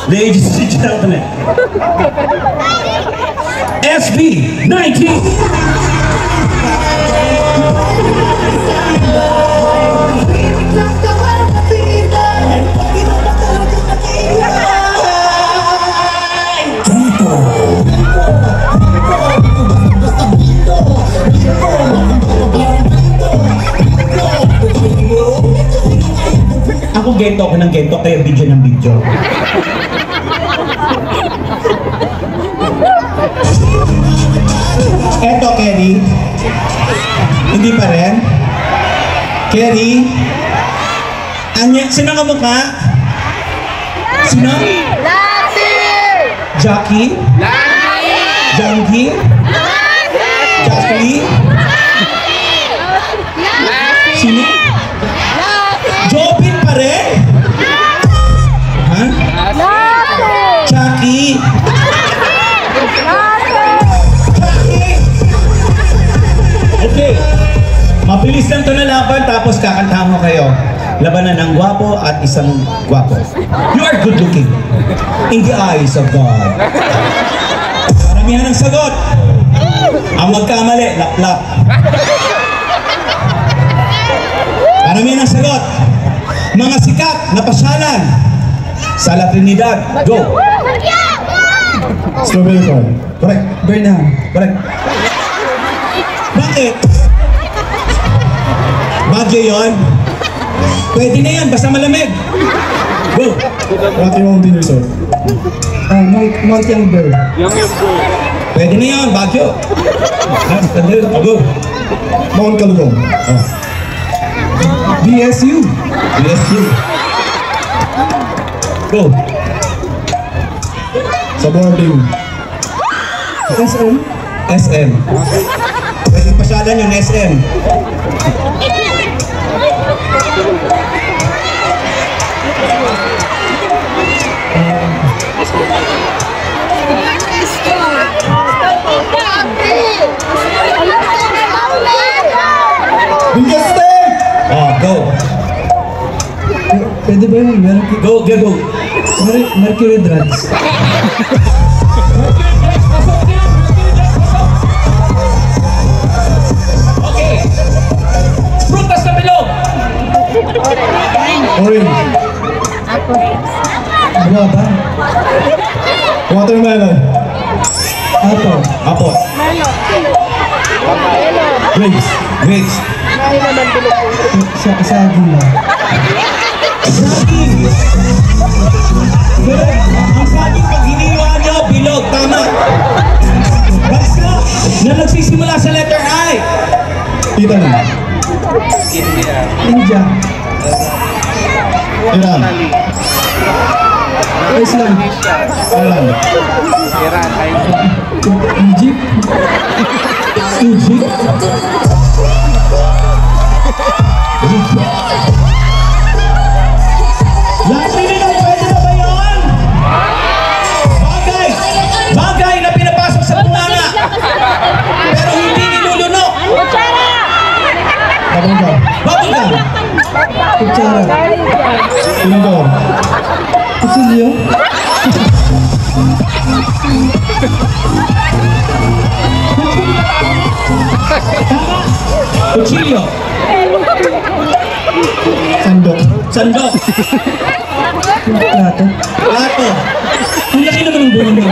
Ladies and gentlemen, SB19. Ako gento ako ng gento, kaya video ng video. Eto, Kerry. Hindi pa rin? Kerry? Anya, sino ka mukha? Sino? Lati! Jackie? Lati! Janky? Lati! Jackie? Sino? Jobin pa rin? Ha? Jackie? Okay. Mabilis lang ito na laban, tapos kakantahan mo kayo. Labanan ng gwapo at isang gwapo. You are good looking in the eyes of God. Maramihan ang sagot. Ang magkamali, laplap. Maramihan ang sagot. Mga sikat na pasyalan sa La Trinidad. Go! Strawberry corn. Correct. Bernham. Correct. Bakit? Bagyo yun? Pwede na yan, basta malamig. Go! Rocky Mountain Resort. Mount Youngberg. Pwede na yan, Bagyo. Go! Mount Kalugong. Oh. BSU. BSU. Go! Sa boarding. SM. SM. Pwede pasyalan yung SM. Biggest State! Oh, go! Pwede ba yung Go, go, go! Mercury Drugs? Okay! Prutas na bilog! Orange. Guava. Watermelon. Apple. Apo. Grapes. Grapes. Saging lang. Saging! Ang saging pag hiniwa nyo, bilog, tama! Basta na nagsisimula sa letter I. Italy. India. Iran. Iceland. Ireland. Egypt. Egypt. Lahat nila, pwede na ba yun? Bagay! Bagay na pinapasok sa bunganga! Pero hindi nilulunok! Babangga. Bakit? Kutsara. Tinidor. Kutsilyo. Kutsilyo. Sandok. Sandok. Plato. Plato. Ang laki naman ng buwan mo.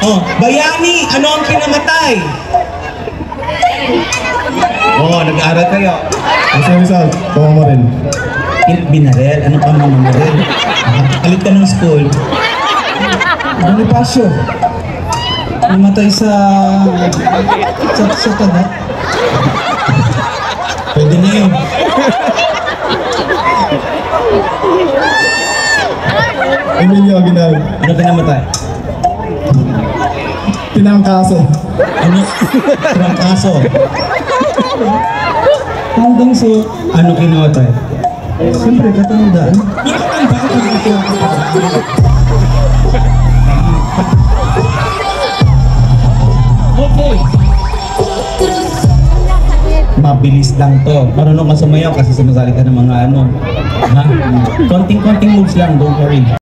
Oh, bayani, ano ang kinamatay? Oh, nag-aaral kayo. Rizal. Pamamaril. Binarel? Ano pa mga marel? Kalit ka ng school. Bonifacio. Namatay sa tagat. Pwede na yun. Emilio Aguinaldo. Ano ka namatay? Pinangkaso. Ano? Trangkaso. Hanggang sa, Ano kinamatay? siyempre, katandaan. Okay. Mabilis lang to. Marunong ka sumayaw kasi sumasali ka ng mga ano. Ha? Konting-konting moves lang, don't worry.